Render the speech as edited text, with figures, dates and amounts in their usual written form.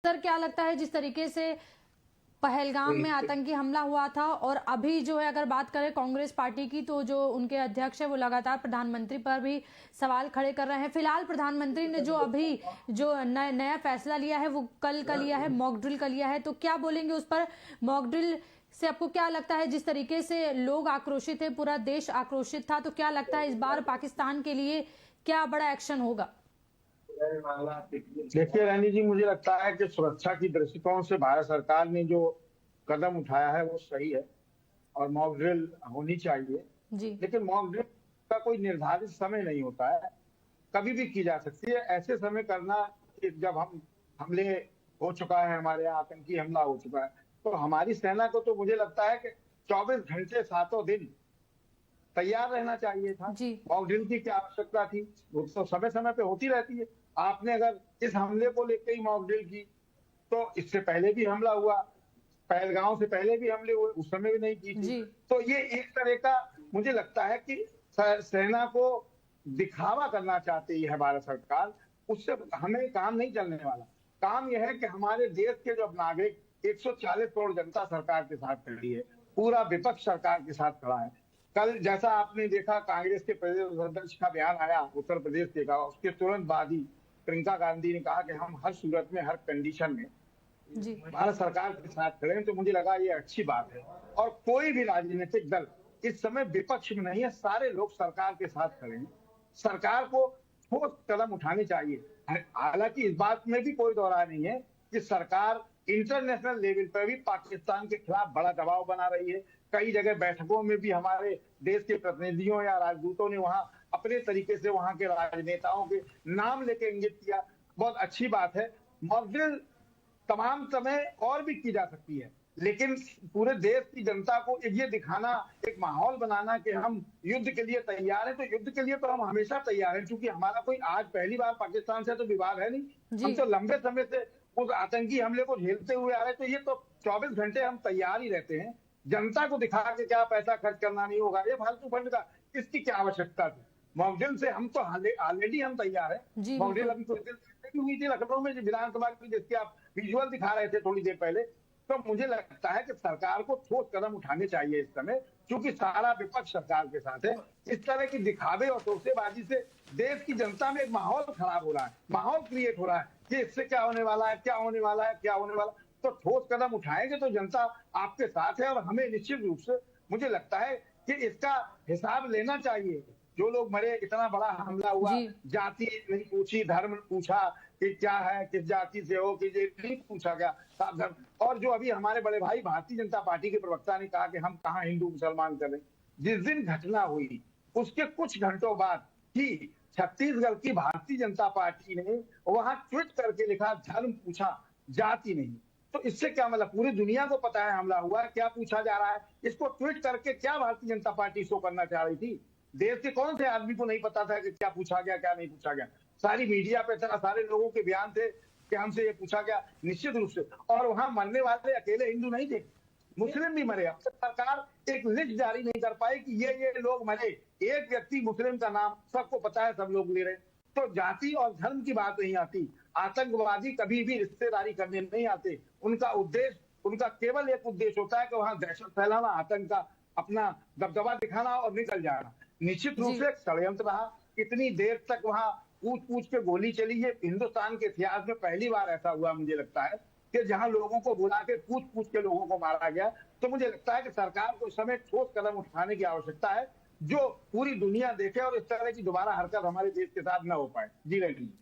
Sir क्या लगता है जिस तरीके से पहलगाम में आतंकी हमला हुआ था और अभी जो है अगर बात करें कांग्रेस पार्टी की तो जो उनके अध्यक्ष है वो लगातार प्रधानमंत्री पर भी सवाल खड़े कर रहे हैं। फिलहाल प्रधानमंत्री ने जो अभी जो नया फैसला लिया है वो कल का लिया है, मॉक ड्रिल का लिया है, तो क्या बोलेंगे उस पर? मॉक ड्रिल से आपको क्या लगता है, जिस तरीके से लोग आक्रोशित है, पूरा देश आक्रोशित था, तो क्या लगता है इस बार पाकिस्तान के लिए क्या बड़ा एक्शन होगा? देखिए रानी जी, मुझे लगता है कि सुरक्षा की दृष्टिकोण से भारत सरकार ने जो कदम उठाया है वो सही है और मॉक ड्रिल होनी चाहिए। जी लेकिन मॉक ड्रिल का कोई निर्धारित समय नहीं होता है, कभी भी की जा सकती है। ऐसे समय करना कि जब हम हमले हो चुका है, हमारे यहाँ आतंकी हमला हो चुका है, तो हमारी सेना को तो मुझे लगता है कि 24 घंटे सातों दिन तैयार रहना चाहिए था। जी मॉक ड्रिल की क्या आवश्यकता थी? वो तो समय समय पे होती रहती है। आपने अगर इस हमले को लेकर ही मॉक ड्रिल की तो इससे पहले भी हमला हुआ, पहलगांव से पहले भी हमले हुए, उस समय भी नहीं की थी। जी तो ये एक तरह का मुझे लगता है कि सेना को दिखावा करना चाहती है भारत सरकार। उससे हमें काम नहीं चलने वाला। काम यह है कि हमारे देश के जो नागरिक 140 करोड़ जनता सरकार के साथ खड़ी है, पूरा विपक्ष सरकार के साथ खड़ा है। कल जैसा आपने देखा कांग्रेस के प्रदेश अध्यक्ष का बयान आया उत्तर प्रदेश के का, उसके तुरंत बाद ही प्रियंका गांधी ने कहा कि हम हर सूरत में, हर कंडीशन में जी भारत सरकार के साथ खड़े हैं। तो मुझे लगा ये अच्छी बात है। और कोई भी राजनीतिक दल इस समय विपक्ष में नहीं है, सारे लोग सरकार के साथ खड़े हैं। सरकार को ठोस कदम उठाने चाहिए। हालांकि इस बात में भी कोई दो राय नहीं है कि सरकार इंटरनेशनल लेवल पर भी पाकिस्तान के खिलाफ बड़ा दबाव बना रही है। कई जगह बैठकों में भी हमारे देश के प्रतिनिधियों या राजदूतों ने वहां अपने तरीके से वहां के राजनेताओं के नाम लेके इंगित किया। बहुत अच्छी बात है। मॉक ड्रिल तमाम समय और भी की जा सकती है, लेकिन पूरे देश की जनता को ये दिखाना, एक माहौल बनाना कि हम युद्ध के लिए तैयार हैं। तो युद्ध के लिए तो हम हमेशा तैयार हैं, क्योंकि हमारा कोई आज पहली बार पाकिस्तान से तो विवाद है नहीं। हम जी तो लंबे समय से उस आतंकी हमले को झेलते हुए आ रहे। तो ये तो 24 घंटे हम तैयार ही रहते हैं। जनता को दिखा के क्या पैसा खर्च करना नहीं होगा, ये फालतू फंड का इसकी क्या आवश्यकता थी? मॉक ड्रिल से हम तो ऑलरेडी हम तैयार है। जी मॉक ड्रिल बिल्कुल। अभी कुछ दिन पहले हुई थी लखनऊ में, विधानसभा की, जिसके आप विजुअल दिखा रहे थे थोड़ी देर पहले। तो मुझे लगता है कि सरकार को ठोस कदम उठाने चाहिए इस समय, क्योंकि सारा विपक्ष सरकार के साथ है। इस तरह की दिखावे और तोसेबाजी से देश की जनता में एक माहौल खराब हो रहा है, माहौल क्रिएट हो रहा है कि इससे क्या होने वाला है, क्या होने वाला है, क्या होने वाला। तो ठोस कदम उठाएंगे तो जनता आपके साथ है। और हमें निश्चित रूप से मुझे लगता है कि इसका हिसाब लेना चाहिए। जो लोग मरे, इतना बड़ा हमला हुआ, जी जाति नहीं पूछी, धर्म पूछा कि क्या है, किस जाति से हो, कि ये नहीं पूछा गया, साफ धर्म। और जो अभी हमारे बड़े भाई भारतीय जनता पार्टी के प्रवक्ता ने कहा कि हम कहाँ हिंदू मुसलमान कर रहे हैं। जिस दिन घटना हुई उसके कुछ घंटों बाद ही छत्तीसगढ़ की भारतीय जनता पार्टी ने वहां ट्वीट करके लिखा, धर्म पूछा, जाति नहीं। तो इससे क्या मतलब? पूरी दुनिया को पता है हमला हुआ है, क्या पूछा जा रहा है। इसको ट्वीट करके क्या भारतीय जनता पार्टी शो करना चाह रही थी? देश के कौन से आदमी को नहीं पता था कि क्या पूछा गया, क्या नहीं पूछा गया? सारी मीडिया पे था, सारे लोगों के बयान थे कि हमसे ये पूछा गया, निश्चित रूप से। और वहां मरने वाले अकेले हिंदू नहीं थे, मुस्लिम भी मरे। अब तक सरकार एक लिस्ट जारी नहीं कर पाई कि ये लोग मरे। एक व्यक्ति मुस्लिम का नाम सबको पता है, सब लोग ले रहे। तो जाति और धर्म की बात नहीं आती। आतंकवादी कभी भी रिश्तेदारी करने नहीं आते। उनका उद्देश्य, उनका केवल एक उद्देश्य होता है कि वहां दहशत फैलाना, आतंक का अपना दबदबा दिखाना और निकल जाना। निश्चित रूप जी से एक षड्यंत्र रहा। इतनी देर तक वहां पूछ पूछ के गोली चली है। हिंदुस्तान के इतिहास में पहली बार ऐसा हुआ मुझे लगता है कि जहां लोगों को बुला के पूछ पूछ के लोगों को मारा गया। तो मुझे लगता है कि सरकार को इस समय ठोस कदम उठाने की आवश्यकता है, जो पूरी दुनिया देखे और इस तरह की दोबारा हरकत हमारे देश के साथ न हो पाए। जी रेड्डी।